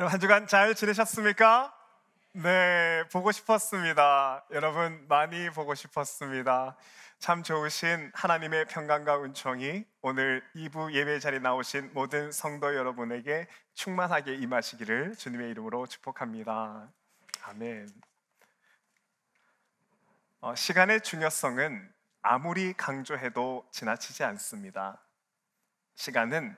여러분 한 주간 잘 지내셨습니까? 네, 보고 싶었습니다. 여러분 많이 보고 싶었습니다. 참 좋으신 하나님의 평강과 은총이 오늘 2부 예배 자리에 나오신 모든 성도 여러분에게 충만하게 임하시기를 주님의 이름으로 축복합니다. 아멘. 시간의 중요성은 아무리 강조해도 지나치지 않습니다. 시간은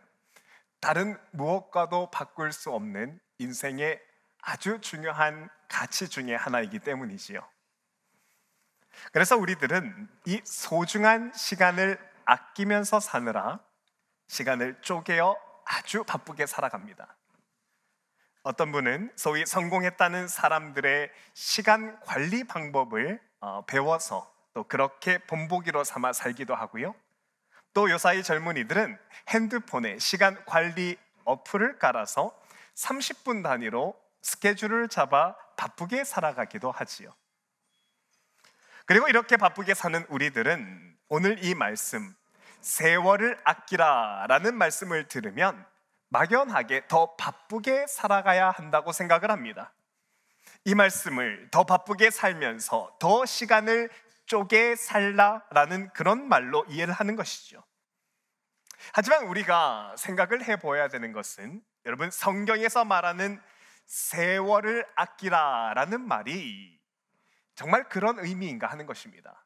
다른 무엇과도 바꿀 수 없는 인생의 아주 중요한 가치 중에 하나이기 때문이지요. 그래서 우리들은 이 소중한 시간을 아끼면서 사느라 시간을 쪼개어 아주 바쁘게 살아갑니다. 어떤 분은 소위 성공했다는 사람들의 시간 관리 방법을 배워서 또 그렇게 본보기로 삼아 살기도 하고요. 또 요사이 젊은이들은 핸드폰에 시간 관리 어플을 깔아서 30분 단위로 스케줄을 잡아 바쁘게 살아가기도 하지요. 그리고 이렇게 바쁘게 사는 우리들은 오늘 이 말씀, 세월을 아끼라 라는 말씀을 들으면 막연하게 더 바쁘게 살아가야 한다고 생각을 합니다. 이 말씀을 더 바쁘게 살면서 더 시간을 쪼개 살라라는 그런 말로 이해를 하는 것이죠. 하지만 우리가 생각을 해보아야 되는 것은 여러분, 성경에서 말하는 세월을 아끼라라는 말이 정말 그런 의미인가 하는 것입니다.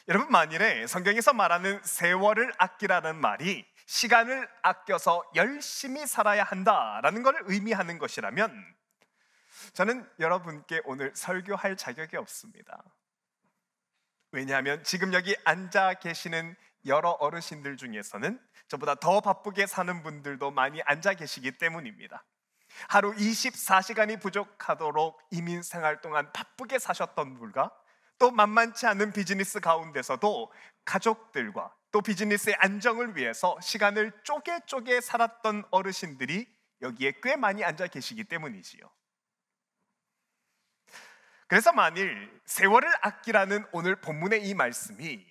여러분, 만일에 성경에서 말하는 세월을 아끼라는 말이 시간을 아껴서 열심히 살아야 한다라는 것을 의미하는 것이라면 저는 여러분께 오늘 설교할 자격이 없습니다. 왜냐하면 지금 여기 앉아 계시는 여러 어르신들 중에서는 저보다 더 바쁘게 사는 분들도 많이 앉아 계시기 때문입니다. 하루 24시간이 부족하도록 이민 생활 동안 바쁘게 사셨던 분과 또 만만치 않은 비즈니스 가운데서도 가족들과 또 비즈니스의 안정을 위해서 시간을 쪼개 살았던 어르신들이 여기에 꽤 많이 앉아 계시기 때문이지요. 그래서 만일 세월을 아끼라는 오늘 본문의 이 말씀이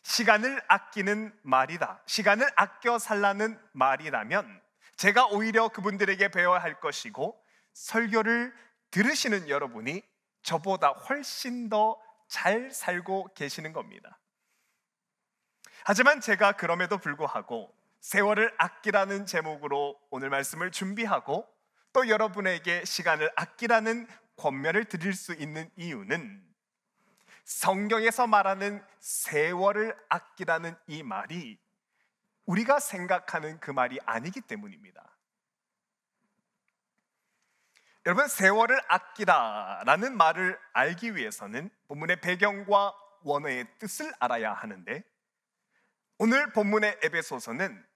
시간을 아끼는 말이다, 시간을 아껴 살라는 말이라면 제가 오히려 그분들에게 배워야 할 것이고 설교를 들으시는 여러분이 저보다 훨씬 더 잘 살고 계시는 겁니다. 하지만 제가 그럼에도 불구하고 세월을 아끼라는 제목으로 오늘 말씀을 준비하고 또 여러분에게 시간을 아끼라는 권면을 드릴 수 있는 이유는 성경에서 말하는 세월을 아끼라는 이 말이 우리가 생각하는 그 말이 아니기 때문입니다. 여러분, 세월을 아끼라라는 말을 알기 위해서는 본문의 배경과 원어의 뜻을 알아야 하는데 오늘 본문의 에베소서는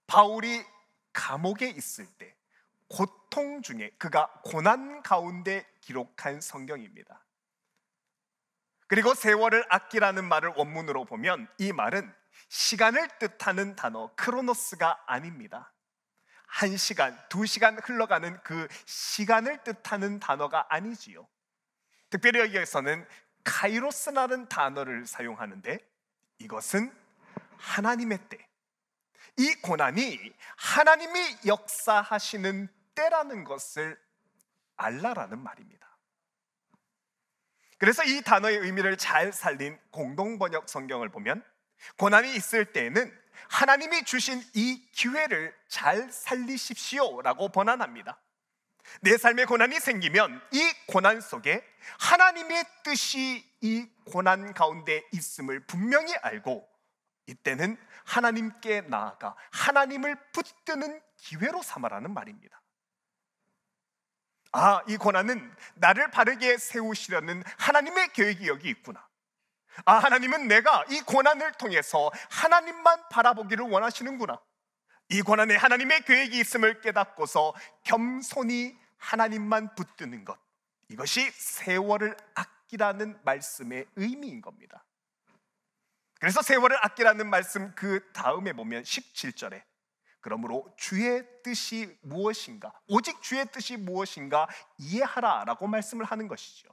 바울이 감옥에 있을 때 고통 중에 그가 고난 가운데 기록한 성경입니다. 그리고 세월을 아끼라는 말을 원문으로 보면 이 말은 시간을 뜻하는 단어 크로노스가 아닙니다. 1시간, 2시간 흘러가는 그 시간을 뜻하는 단어가 아니지요. 특별히 여기에서는 카이로스라는 단어를 사용하는데 이것은 하나님의 때, 이 고난이 하나님이 역사하시는 때라는 것을 알라라는 말입니다. 그래서 이 단어의 의미를 잘 살린 공동번역 성경을 보면 고난이 있을 때에는 하나님이 주신 이 기회를 잘 살리십시오 라고 번안합니다. 내 삶에 고난이 생기면 이 고난 속에 하나님의 뜻이 이 고난 가운데 있음을 분명히 알고 이때는 하나님께 나아가 하나님을 붙드는 기회로 삼아라는 말입니다. 아, 이 고난은 나를 바르게 세우시려는 하나님의 계획이 여기 있구나. 아, 하나님은 내가 이 고난을 통해서 하나님만 바라보기를 원하시는구나. 이 고난에 하나님의 계획이 있음을 깨닫고서 겸손히 하나님만 붙드는 것, 이것이 세월을 아끼라는 말씀의 의미인 겁니다. 그래서 세월을 아끼라는 말씀 그 다음에 보면 17절에 그러므로 주의 뜻이 무엇인가, 오직 주의 뜻이 무엇인가 이해하라 라고 말씀을 하는 것이죠.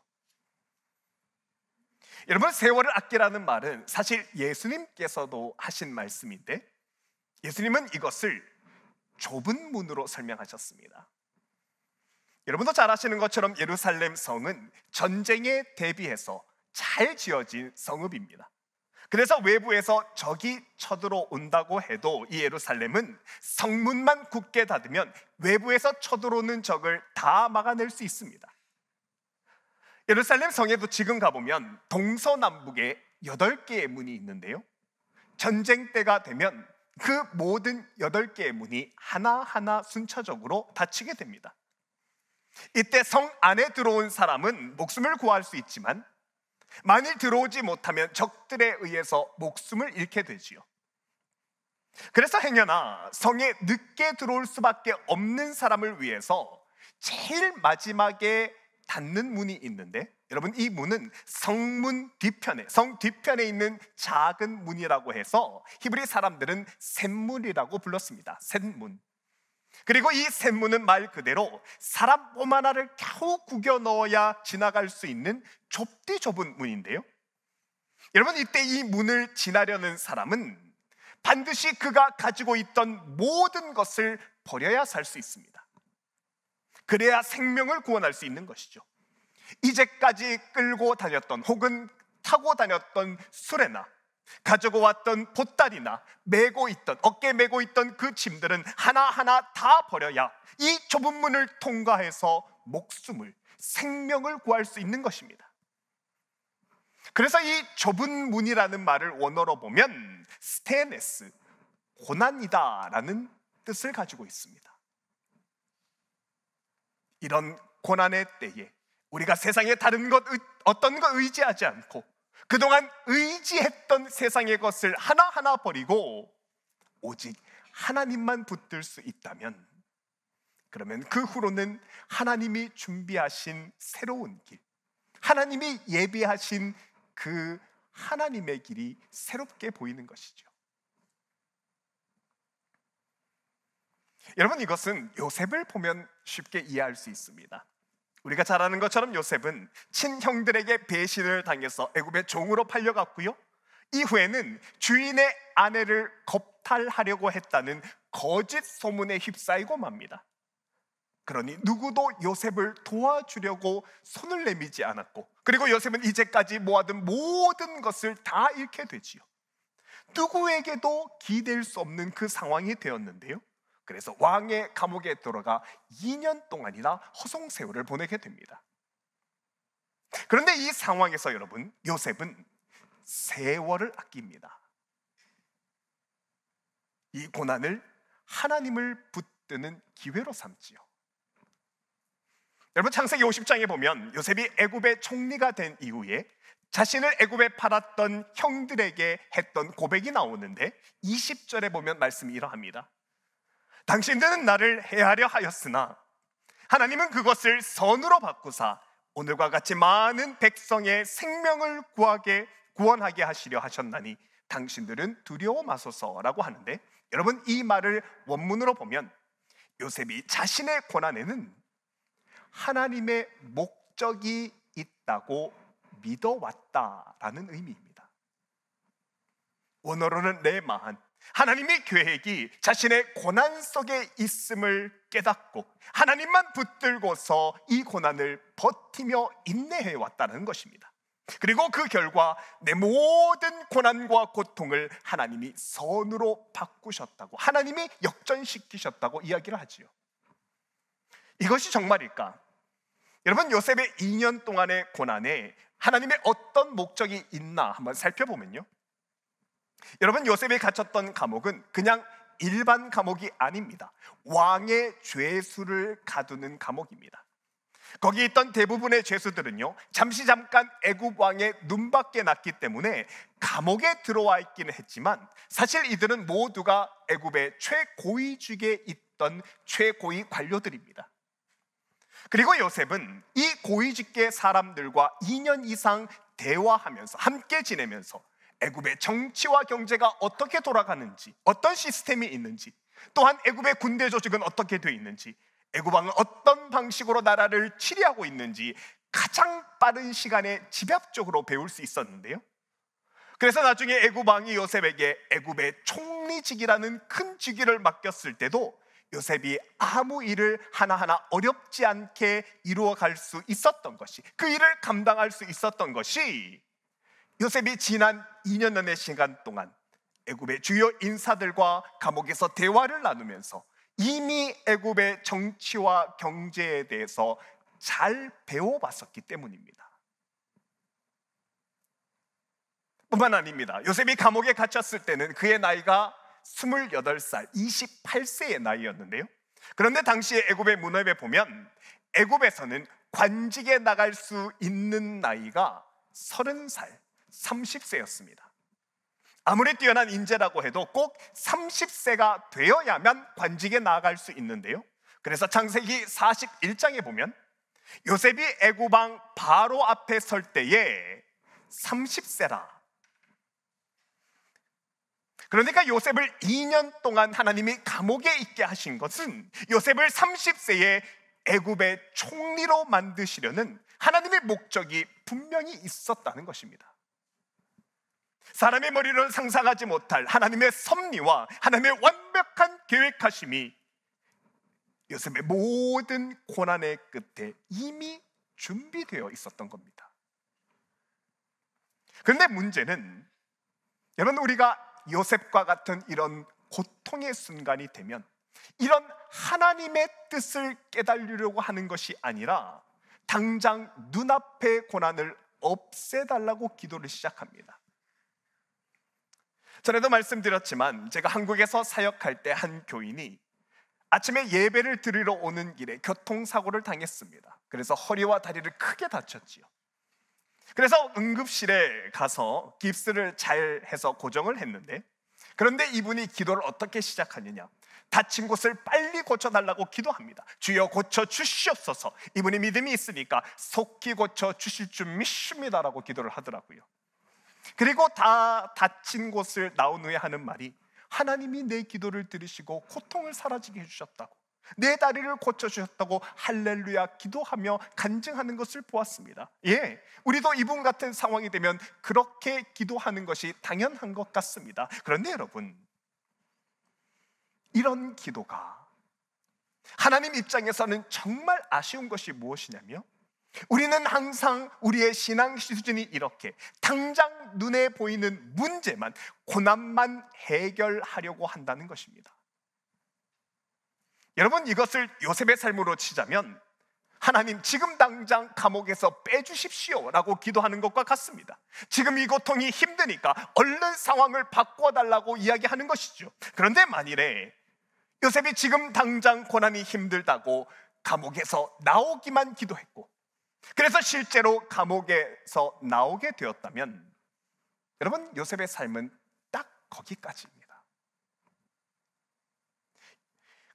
여러분, 세월을 아끼라는 말은 사실 예수님께서도 하신 말씀인데 예수님은 이것을 좁은 문으로 설명하셨습니다. 여러분도 잘 아시는 것처럼 예루살렘 성은 전쟁에 대비해서 잘 지어진 성읍입니다. 그래서 외부에서 적이 쳐들어온다고 해도 이 예루살렘은 성문만 굳게 닫으면 외부에서 쳐들어오는 적을 다 막아낼 수 있습니다. 예루살렘 성에도 지금 가보면 동서남북에 8개의 문이 있는데요, 전쟁 때가 되면 그 모든 8개의 문이 하나하나 순차적으로 닫히게 됩니다. 이때 성 안에 들어온 사람은 목숨을 구할 수 있지만 만일 들어오지 못하면 적들에 의해서 목숨을 잃게 되지요. 그래서 행여나 성에 늦게 들어올 수밖에 없는 사람을 위해서 제일 마지막에 닫는 문이 있는데, 여러분 이 문은 성문 뒤편에, 성 뒤편에 있는 작은 문이라고 해서 히브리 사람들은 샘문이라고 불렀습니다. 샘문. 그리고 이 샘문은 말 그대로 사람 몸 하나를 겨우 구겨 넣어야 지나갈 수 있는 좁디 좁은 문인데요, 여러분 이때 이 문을 지나려는 사람은 반드시 그가 가지고 있던 모든 것을 버려야 살 수 있습니다. 그래야 생명을 구원할 수 있는 것이죠. 이제까지 끌고 다녔던 혹은 타고 다녔던 수레나 가지고 왔던 보따리나 메고 있던, 어깨에 메고 있던 그 짐들은 하나하나 다 버려야 이 좁은 문을 통과해서 목숨을, 생명을 구할 수 있는 것입니다. 그래서 이 좁은 문이라는 말을 원어로 보면 스테네스, 고난이다 라는 뜻을 가지고 있습니다. 이런 고난의 때에 우리가 세상의 다른 것, 어떤 것 의지하지 않고 그동안 의지했던 세상의 것을 하나하나 버리고 오직 하나님만 붙들 수 있다면, 그러면 그 후로는 하나님이 준비하신 새로운 길, 하나님이 예비하신 그 하나님의 길이 새롭게 보이는 것이죠. 여러분 이것은 요셉을 보면 쉽게 이해할 수 있습니다. 우리가 잘 아는 것처럼 요셉은 친형들에게 배신을 당해서 애굽의 종으로 팔려갔고요, 이후에는 주인의 아내를 겁탈하려고 했다는 거짓 소문에 휩싸이고 맙니다. 그러니 누구도 요셉을 도와주려고 손을 내미지 않았고, 그리고 요셉은 이제까지 모아둔 모든 것을 다 잃게 되지요. 누구에게도 기댈 수 없는 그 상황이 되었는데요, 그래서 왕의 감옥에 들어가 2년 동안이나 허송세월을 보내게 됩니다. 그런데 이 상황에서 여러분, 요셉은 세월을 아낍니다. 이 고난을 하나님을 붙드는 기회로 삼지요. 여러분 창세기 50장에 보면 요셉이 애굽의 총리가 된 이후에 자신을 애굽에 팔았던 형들에게 했던 고백이 나오는데 20절에 보면 말씀이 이러합니다. 당신들은 나를 해하려 하였으나 하나님은 그것을 선으로 바꾸사 오늘과 같이 많은 백성의 생명을 구원하게 하시려 하셨나니 당신들은 두려워 마소서라고 하는데, 여러분 이 말을 원문으로 보면 요셉이 자신의 고난에는 하나님의 목적이 있다고 믿어왔다라는 의미입니다. 원어로는 레마한, 하나님의 계획이 자신의 고난 속에 있음을 깨닫고 하나님만 붙들고서 이 고난을 버티며 인내해 왔다는 것입니다. 그리고 그 결과 내 모든 고난과 고통을 하나님이 선으로 바꾸셨다고, 하나님이 역전시키셨다고 이야기를 하지요. 이것이 정말일까? 여러분 요셉의 2년 동안의 고난에 하나님의 어떤 목적이 있나 한번 살펴보면요, 여러분 요셉이 갇혔던 감옥은 그냥 일반 감옥이 아닙니다. 왕의 죄수를 가두는 감옥입니다. 거기 있던 대부분의 죄수들은요 잠깐 애굽 왕의 눈밖에 났기 때문에 감옥에 들어와 있기는 했지만 사실 이들은 모두가 애굽의 최고위직에 있던 최고위 관료들입니다. 그리고 요셉은 이 고위직계 사람들과 2년 이상 대화하면서 함께 지내면서 애굽의 정치와 경제가 어떻게 돌아가는지, 어떤 시스템이 있는지, 또한 애굽의 군대 조직은 어떻게 되어 있는지, 애굽 왕은 어떤 방식으로 나라를 치리하고 있는지 가장 빠른 시간에 집약적으로 배울 수 있었는데요, 그래서 나중에 애굽 왕이 요셉에게 애굽의 총리직이라는 큰 직위를 맡겼을 때도 요셉이 아무 일을 하나하나 어렵지 않게 이루어갈 수 있었던 것이, 그 일을 감당할 수 있었던 것이 요셉이 지난 2년여의 시간 동안 애굽의 주요 인사들과 감옥에서 대화를 나누면서 이미 애굽의 정치와 경제에 대해서 잘 배워봤었기 때문입니다. 뿐만 아닙니다. 요셉이 감옥에 갇혔을 때는 그의 나이가 28살, 28세의 나이였는데요. 그런데 당시에 애굽의 문헌에 보면 애굽에서는 관직에 나갈 수 있는 나이가 30살, 30세였습니다. 아무리 뛰어난 인재라고 해도 꼭 30세가 되어야만 관직에 나아갈 수 있는데요. 그래서 창세기 41장에 보면 요셉이 애굽 왕 바로 앞에 설 때에 30세라. 그러니까 요셉을 2년 동안 하나님이 감옥에 있게 하신 것은 요셉을 30세에 애굽의 총리로 만드시려는 하나님의 목적이 분명히 있었다는 것입니다. 사람의 머리로는 상상하지 못할 하나님의 섭리와 하나님의 완벽한 계획하심이 요셉의 모든 고난의 끝에 이미 준비되어 있었던 겁니다. 그런데 문제는, 여러분, 우리가 요셉과 같은 이런 고통의 순간이 되면 이런 하나님의 뜻을 깨달으려고 하는 것이 아니라 당장 눈앞의 고난을 없애달라고 기도를 시작합니다. 전에도 말씀드렸지만 제가 한국에서 사역할 때 한 교인이 아침에 예배를 드리러 오는 길에 교통사고를 당했습니다. 그래서 허리와 다리를 크게 다쳤지요. 그래서 응급실에 가서 깁스를 잘 해서 고정을 했는데, 그런데 이분이 기도를 어떻게 시작하느냐, 다친 곳을 빨리 고쳐달라고 기도합니다. 주여 고쳐주시옵소서. 이분이 믿음이 있으니까 속히 고쳐주실 줄 믿습니다라고 기도를 하더라고요. 그리고 다 다친 곳을 나온 후에 하는 말이, 하나님이 내 기도를 들으시고 고통을 사라지게 해주셨다고, 내 다리를 고쳐주셨다고 할렐루야 기도하며 간증하는 것을 보았습니다. 예, 우리도 이분 같은 상황이 되면 그렇게 기도하는 것이 당연한 것 같습니다. 그런데 여러분, 이런 기도가 하나님 입장에서는 정말 아쉬운 것이 무엇이냐며, 우리는 항상 우리의 신앙 수준이 이렇게 당장 눈에 보이는 문제만, 고난만 해결하려고 한다는 것입니다. 여러분, 이것을 요셉의 삶으로 치자면 하나님 지금 당장 감옥에서 빼주십시오 라고 기도하는 것과 같습니다. 지금 이 고통이 힘드니까 얼른 상황을 바꿔달라고 이야기하는 것이죠. 그런데 만일에 요셉이 지금 당장 고난이 힘들다고 감옥에서 나오기만 기도했고, 그래서 실제로 감옥에서 나오게 되었다면, 여러분, 요셉의 삶은 딱 거기까지입니다.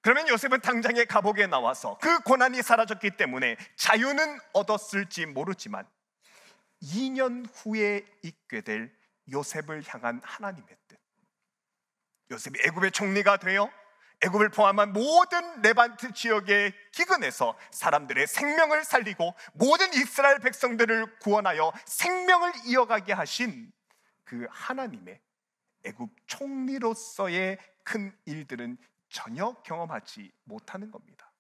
그러면 요셉은 당장에 감옥에 나와서 그 고난이 사라졌기 때문에 자유는 얻었을지 모르지만 2년 후에 있게 될 요셉을 향한 하나님의 뜻, 요셉이 애굽의 총리가 되어 애굽을 포함한 모든 레반트 지역의 기근에서 사람들의 생명을 살리고 모든 이스라엘 백성들을 구원하여 생명을 이어가게 하신 그 하나님의 애굽 총리로서의 큰 일들은 전혀 경험하지 못하는 겁니다.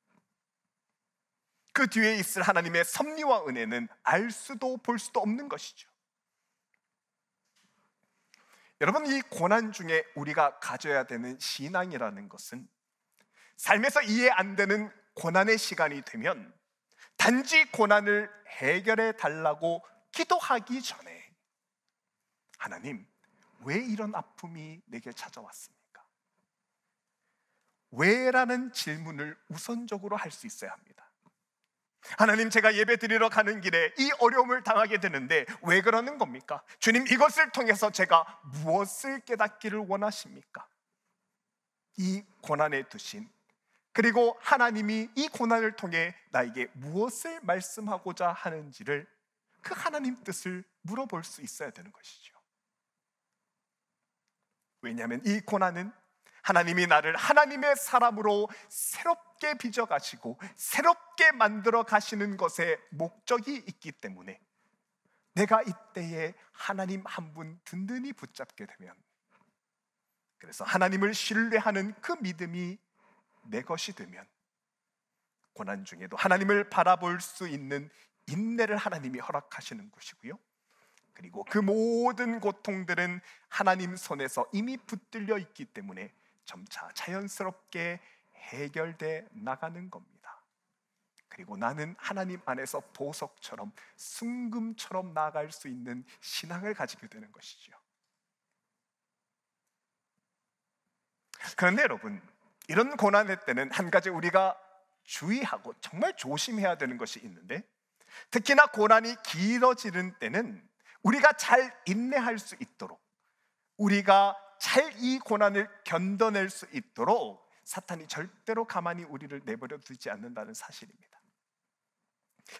그 뒤에 있을 하나님의 섭리와 은혜는 알 수도 볼 수도 없는 것이죠. 여러분, 이 고난 중에 우리가 가져야 되는 신앙이라는 것은, 삶에서 이해 안 되는 고난의 시간이 되면 단지 고난을 해결해 달라고 기도하기 전에, 하나님, 왜 이런 아픔이 내게 찾아왔습니까? 왜? 라는 질문을 우선적으로 할 수 있어야 합니다. 하나님, 제가 예배 드리러 가는 길에 이 어려움을 당하게 되는데 왜 그러는 겁니까? 주님, 이것을 통해서 제가 무엇을 깨닫기를 원하십니까? 이 고난에 두신, 그리고 하나님이 이 고난을 통해 나에게 무엇을 말씀하고자 하는지를, 그 하나님 뜻을 물어볼 수 있어야 되는 것이죠. 왜냐하면 이 고난은 하나님이 나를 하나님의 사람으로 새롭게 빚어가시고 새롭게 만들어 가시는 것에 목적이 있기 때문에, 내가 이때에 하나님 한 분 든든히 붙잡게 되면, 그래서 하나님을 신뢰하는 그 믿음이 내 것이 되면 고난 중에도 하나님을 바라볼 수 있는 인내를 하나님이 허락하시는 것이고요, 그리고 그 모든 고통들은 하나님 손에서 이미 붙들려 있기 때문에 점차 자연스럽게 해결돼 나가는 겁니다. 그리고 나는 하나님 안에서 보석처럼 순금처럼 나아갈 수 있는 신앙을 가지게 되는 것이죠. 그런데 여러분, 이런 고난의 때는 한 가지 우리가 주의하고 정말 조심해야 되는 것이 있는데, 특히나 고난이 길어지는 때는 우리가 잘 인내할 수 있도록, 우리가 잘 이 고난을 견뎌낼 수 있도록 사탄이 절대로 가만히 우리를 내버려 두지 않는다는 사실입니다.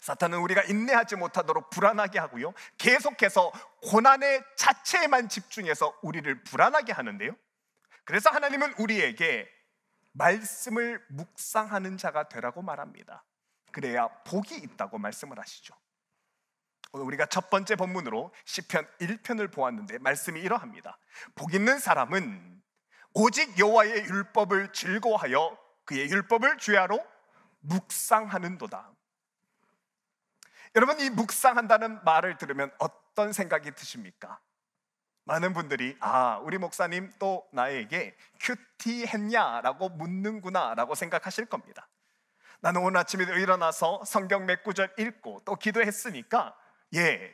사탄은 우리가 인내하지 못하도록 불안하게 하고요, 계속해서 고난의 자체에만 집중해서 우리를 불안하게 하는데요, 그래서 하나님은 우리에게 말씀을 묵상하는 자가 되라고 말합니다. 그래야 복이 있다고 말씀을 하시죠. 오늘 우리가 첫 번째 본문으로 시편 1편을 보았는데 말씀이 이러합니다. 복 있는 사람은 오직 여호와의 율법을 즐거워하여 그의 율법을 주야로 묵상하는도다. 여러분, 이 묵상한다는 말을 들으면 어떤 생각이 드십니까? 많은 분들이 우리 목사님 또 나에게 큐티 했냐라고 묻는구나 라고 생각하실 겁니다. 나는 오늘 아침에 일어나서 성경 몇 구절 읽고 또 기도했으니까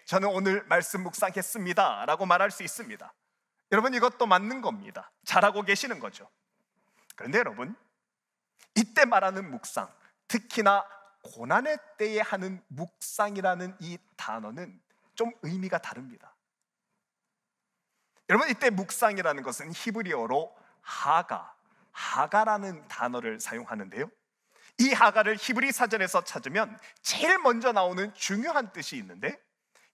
저는 오늘 말씀 묵상했습니다 라고 말할 수 있습니다. 여러분, 이것도 맞는 겁니다. 잘하고 계시는 거죠. 그런데 여러분, 이때 말하는 묵상, 특히나 고난의 때에 하는 묵상이라는 이 단어는 좀 의미가 다릅니다. 여러분, 이때 묵상이라는 것은 히브리어로 하가라는 단어를 사용하는데요, 이 하가를 히브리 사전에서 찾으면 제일 먼저 나오는 중요한 뜻이 있는데,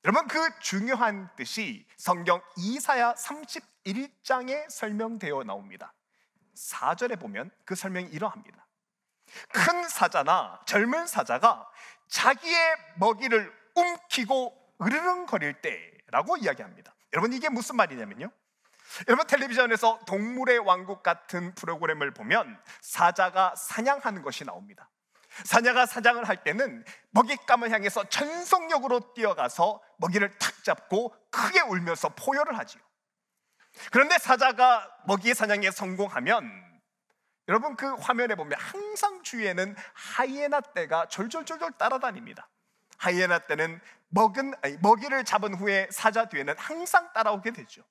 여러분, 그 중요한 뜻이 성경 이사야 31장에 설명되어 나옵니다. 4절에 보면 그 설명이 이러합니다. 큰 사자나 젊은 사자가 자기의 먹이를 움키고 으르렁거릴 때라고 이야기합니다. 여러분, 이게 무슨 말이냐면요, 여러분, 텔레비전에서 동물의 왕국 같은 프로그램을 보면 사자가 사냥하는 것이 나옵니다. 사자가 사냥을 할 때는 먹잇감을 향해서 전속력으로 뛰어가서 먹이를 탁 잡고 크게 울면서 포효를 하지요. 그런데 사자가 먹이 사냥에 성공하면 여러분, 그 화면에 보면 항상 주위에는 하이에나 떼가 졸졸졸졸 따라다닙니다. 하이에나 떼는 먹이를 잡은 후에 사자 뒤에는 항상 따라오게 되죠.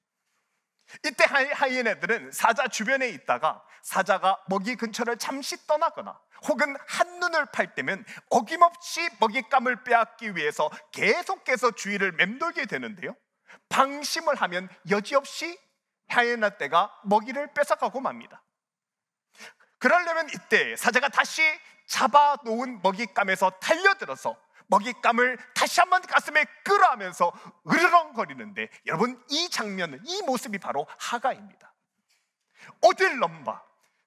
이때 하이에나들은 사자 주변에 있다가 사자가 먹이 근처를 잠시 떠나거나 혹은 한눈을 팔 때면 어김없이 먹잇감을 빼앗기 위해서 계속해서 주위를 맴돌게 되는데요, 방심을 하면 여지없이 하이에나 떼가 먹이를 뺏어가고 맙니다. 그러려면 이때 사자가 다시 잡아놓은 먹잇감에서 달려들어서 먹잇감을 다시 한번 가슴에 끌어하면서 으르렁거리는데, 여러분, 이 장면은, 이 모습이 바로 하가입니다. 어딜 넘봐,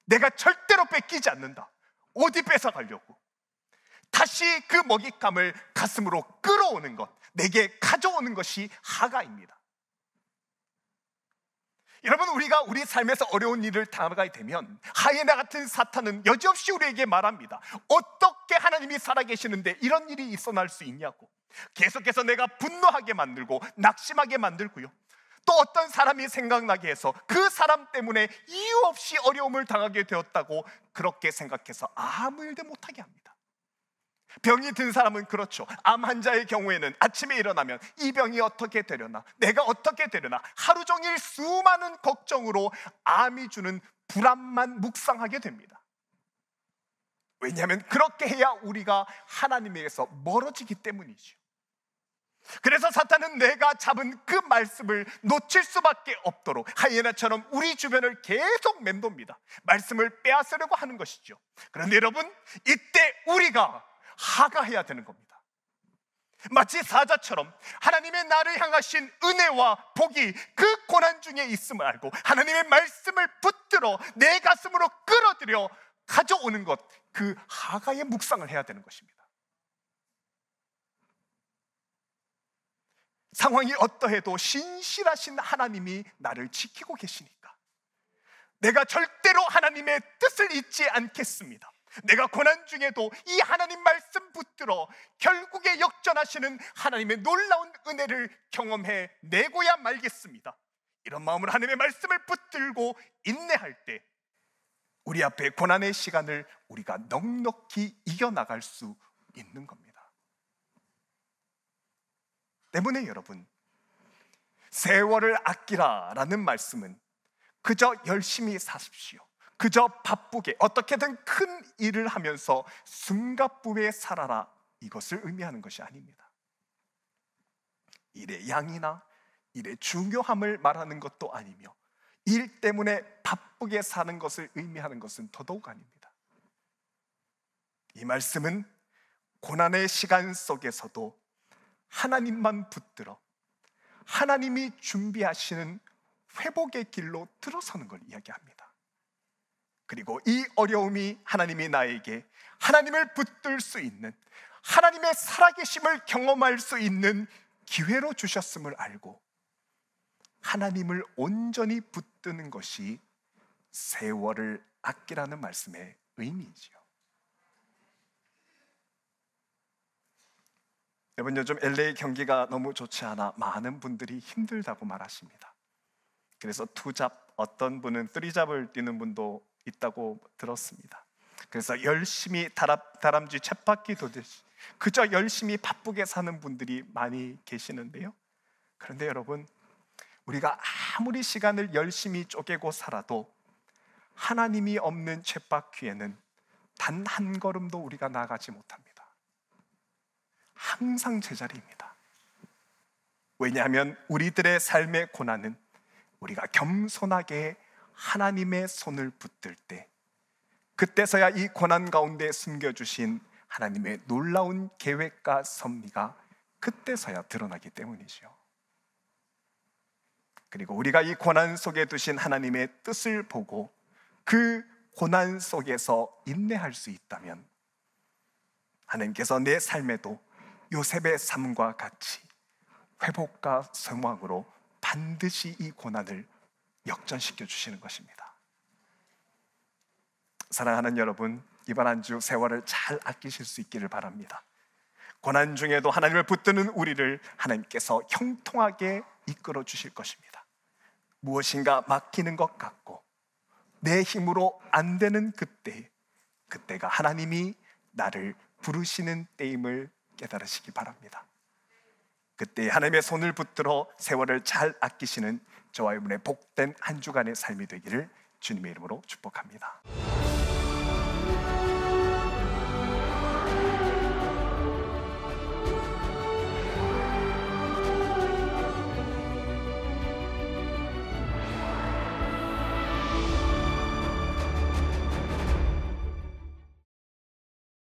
내가 절대로 뺏기지 않는다, 어디 뺏어가려고, 다시 그 먹잇감을 가슴으로 끌어오는 것, 내게 가져오는 것이 하가입니다. 여러분, 우리가 우리 삶에서 어려운 일을 당하게 되면 하이에나 같은 사탄은 여지없이 우리에게 말합니다. 어떻게 하나님이 살아계시는데 이런 일이 일어날 수 있냐고. 계속해서 내가 분노하게 만들고 낙심하게 만들고요, 또 어떤 사람이 생각나게 해서 그 사람 때문에 이유 없이 어려움을 당하게 되었다고 그렇게 생각해서 아무 일도 못하게 합니다. 병이 든 사람은 그렇죠. 암 환자의 경우에는 아침에 일어나면 이 병이 어떻게 되려나, 내가 어떻게 되려나, 하루 종일 수많은 걱정으로 암이 주는 불안만 묵상하게 됩니다. 왜냐하면 그렇게 해야 우리가 하나님에게서 멀어지기 때문이죠. 그래서 사탄은 내가 잡은 그 말씀을 놓칠 수밖에 없도록 하이에나처럼 우리 주변을 계속 맴돕니다. 말씀을 빼앗으려고 하는 것이죠. 그런데 여러분, 이때 우리가 하가해야 되는 겁니다. 마치 사자처럼 하나님의 나를 향하신 은혜와 복이 그 고난 중에 있음을 알고 하나님의 말씀을 붙들어 내 가슴으로 끌어들여 가져오는 것, 그 하가의 묵상을 해야 되는 것입니다. 상황이 어떠해도 신실하신 하나님이 나를 지키고 계시니까, 내가 절대로 하나님의 뜻을 잊지 않겠습니다. 내가 고난 중에도 이 하나님 말씀 붙들어 결국에 역전하시는 하나님의 놀라운 은혜를 경험해 내고야 말겠습니다. 이런 마음으로 하나님의 말씀을 붙들고 인내할 때 우리 앞에 고난의 시간을 우리가 넉넉히 이겨나갈 수 있는 겁니다. 때문에 여러분, 세월을 아끼라라는 말씀은 그저 열심히 사십시오, 그저 바쁘게 어떻게든 큰 일을 하면서 숨가쁘게 살아라, 이것을 의미하는 것이 아닙니다. 일의 양이나 일의 중요함을 말하는 것도 아니며 일 때문에 바쁘게 사는 것을 의미하는 것은 더더욱 아닙니다. 이 말씀은 고난의 시간 속에서도 하나님만 붙들어 하나님이 준비하시는 회복의 길로 들어서는 걸 이야기합니다. 그리고 이 어려움이 하나님이 나에게 하나님을 붙들 수 있는, 하나님의 살아계심을 경험할 수 있는 기회로 주셨음을 알고 하나님을 온전히 붙드는 것이 세월을 아끼라는 말씀의 의미이지요. 여러분, 요즘 LA 경기가 너무 좋지 않아 많은 분들이 힘들다고 말하십니다. 그래서 투잡, 어떤 분은 쓰리잡을 뛰는 분도 있다고 들었습니다. 그래서 열심히 다람쥐 쳇바퀴 도듯이 그저 열심히 바쁘게 사는 분들이 많이 계시는데요. 그런데 여러분, 우리가 아무리 시간을 열심히 쪼개고 살아도 하나님이 없는 쳇바퀴에는 단 한 걸음도 우리가 나가지 못합니다. 항상 제자리입니다. 왜냐하면 우리들의 삶의 고난은 우리가 겸손하게 하나님의 손을 붙들 때, 그때서야 이 고난 가운데 숨겨주신 하나님의 놀라운 계획과 섭리가 그때서야 드러나기 때문이죠. 그리고 우리가 이 고난 속에 두신 하나님의 뜻을 보고 그 고난 속에서 인내할 수 있다면 하나님께서 내 삶에도 요셉의 삶과 같이 회복과 성황으로 반드시 이 고난을 역전시켜 주시는 것입니다. 사랑하는 여러분, 이번 한 주 세월을 잘 아끼실 수 있기를 바랍니다. 고난 중에도 하나님을 붙드는 우리를 하나님께서 형통하게 이끌어 주실 것입니다. 무엇인가 막히는 것 같고 내 힘으로 안 되는 그때가 하나님이 나를 부르시는 때임을 깨달으시기 바랍니다. 그때 하나님의 손을 붙들어 세월을 잘 아끼시는 저와 여러분의 복된 한 주간의 삶이 되기를 주님의 이름으로 축복합니다.